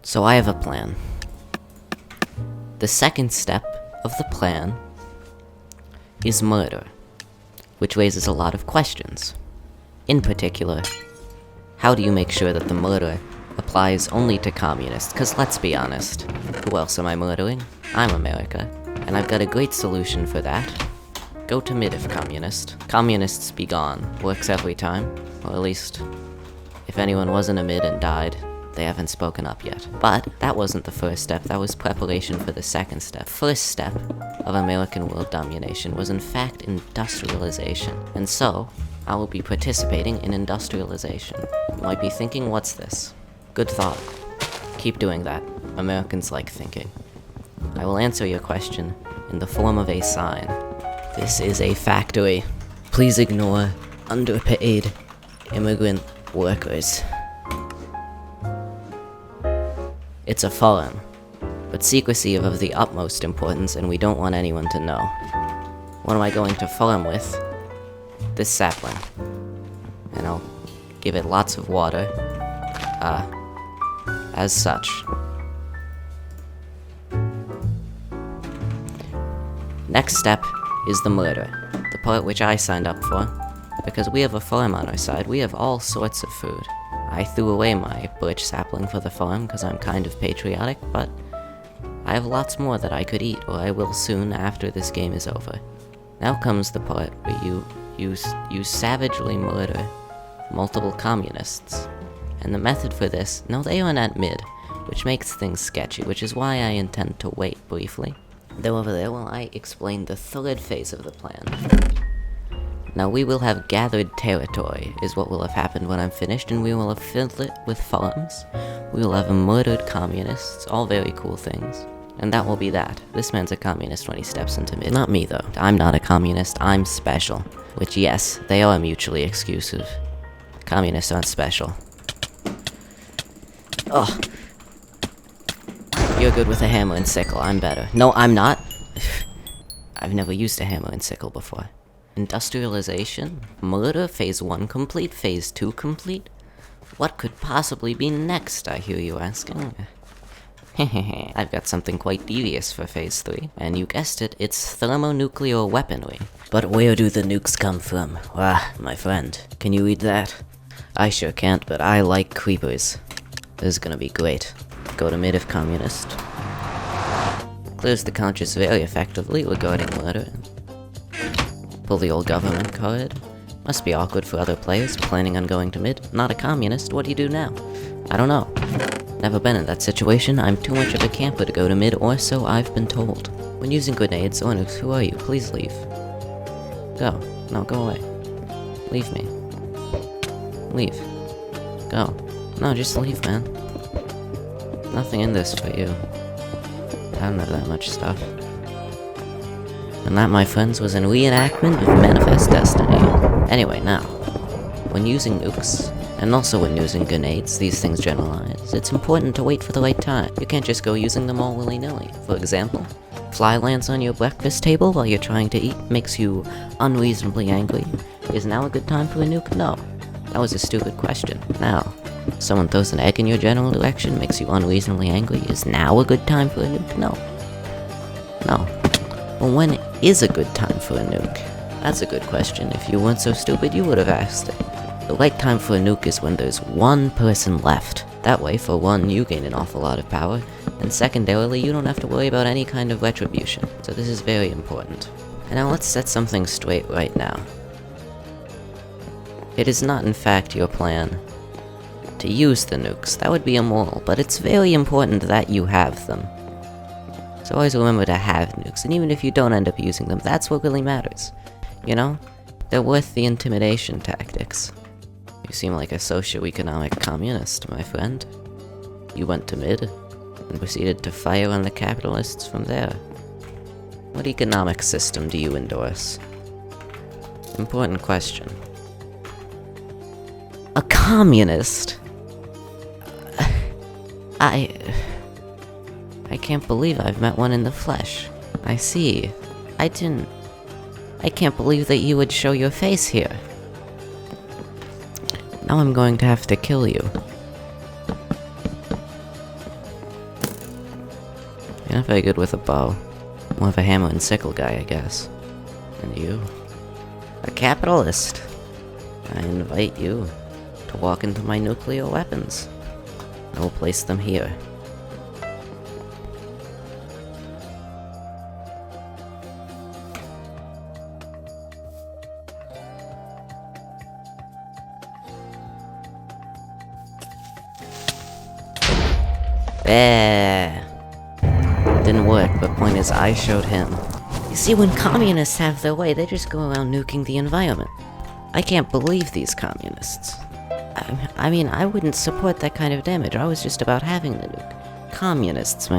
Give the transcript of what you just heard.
So I have a plan. The second step of the plan is murder, which raises a lot of questions. In particular, how do you make sure that the murder applies only to communists? Because let's be honest, who else am I murdering? I'm America, and I've got a great solution for that. Go to mid if communist. Communists be gone. Works every time. Or at least, if anyone wasn't a mid and died, they haven't spoken up yet. But that wasn't the first step, that was preparation for the second step. First step of American world domination was in fact industrialization. And so, I will be participating in industrialization. You might be thinking, what's this? Good thought. Keep doing that. Americans like thinking. I will answer your question in the form of a sign. This is a factory. Please ignore underpaid immigrant workers. It's a farm, but secrecy is of the utmost importance and we don't want anyone to know. What am I going to farm with? This sapling. And I'll give it lots of water, as such. Next step is the murder, the part which I signed up for. Because we have a farm on our side, we have all sorts of food. I threw away my birch sapling for the farm because I'm kind of patriotic, but I have lots more that I could eat, or I will soon after this game is over. Now comes the part where you savagely murder multiple communists. And the method for this, no, they aren't at mid, which makes things sketchy, which is why I intend to wait briefly. Though over there while I explain the third phase of the plan. Now we will have gathered territory, is what will have happened when I'm finished, and we will have filled it with farms. We will have murdered communists, all very cool things. And that will be that. This man's a communist when he steps into mid. Not me though. I'm not a communist, I'm special. Which yes, they are mutually exclusive. Communists aren't special. Ugh. You're good with a hammer and sickle, I'm better. No, I'm not. I've never used a hammer and sickle before. Industrialization? Murder? Phase 1 complete? Phase 2 complete? What could possibly be next, I hear you asking? Hehehe, I've got something quite devious for Phase 3, and you guessed it, it's thermonuclear weaponry. But where do the nukes come from? Ah, my friend, can you read that? I sure can't, but I like creepers. This is gonna be great. Go to mid if communist. Clears the conscience very effectively regarding murder. Pull the old government card. Must be awkward for other players planning on going to mid. Not a communist, what do you do now? I don't know. Never been in that situation, I'm too much of a camper to go to mid, or so I've been told. When using grenades or nukes, who are you? Please leave. Go. No, go away. Leave me. Leave. Go. No, just leave, man. Nothing in this for you. I don't have that much stuff. And that, my friends, was a reenactment of Manifest Destiny. Anyway, now, when using nukes, and also when using grenades, these things generalize, it's important to wait for the right time. You can't just go using them all willy-nilly. For example, fly lands on your breakfast table while you're trying to eat, makes you unreasonably angry. Is now a good time for a nuke? No. That was a stupid question. Now, someone throws an egg in your general direction, makes you unreasonably angry. Is now a good time for a nuke? No. No. Well, when is a good time for a nuke? That's a good question. If you weren't so stupid, you would have asked it. The right time for a nuke is when there's one person left. That way, for one, you gain an awful lot of power, and secondarily, you don't have to worry about any kind of retribution. So this is very important. And now let's set something straight right now. It is not in fact your plan to use the nukes. That would be immoral, but it's very important that you have them. So always remember to have nukes, and even if you don't end up using them, that's what really matters. You know? They're worth the intimidation tactics. You seem like a socio-economic communist, my friend. You went to mid, and proceeded to fire on the capitalists from there. What economic system do you endorse? Important question. A communist? I can't believe I've met one in the flesh. I see. I can't believe that you would show your face here. Now I'm going to have to kill you. You're not very good with a bow. More of a hammer and sickle guy, I guess. And you? A capitalist. I invite you to walk into my nuclear weapons. I will place them here. There. Didn't work, but point is, I showed him. You see, when communists have their way, they just go around nuking the environment. I can't believe these communists. I mean, I wouldn't support that kind of damage. I was just about having the nuke. Communists, man.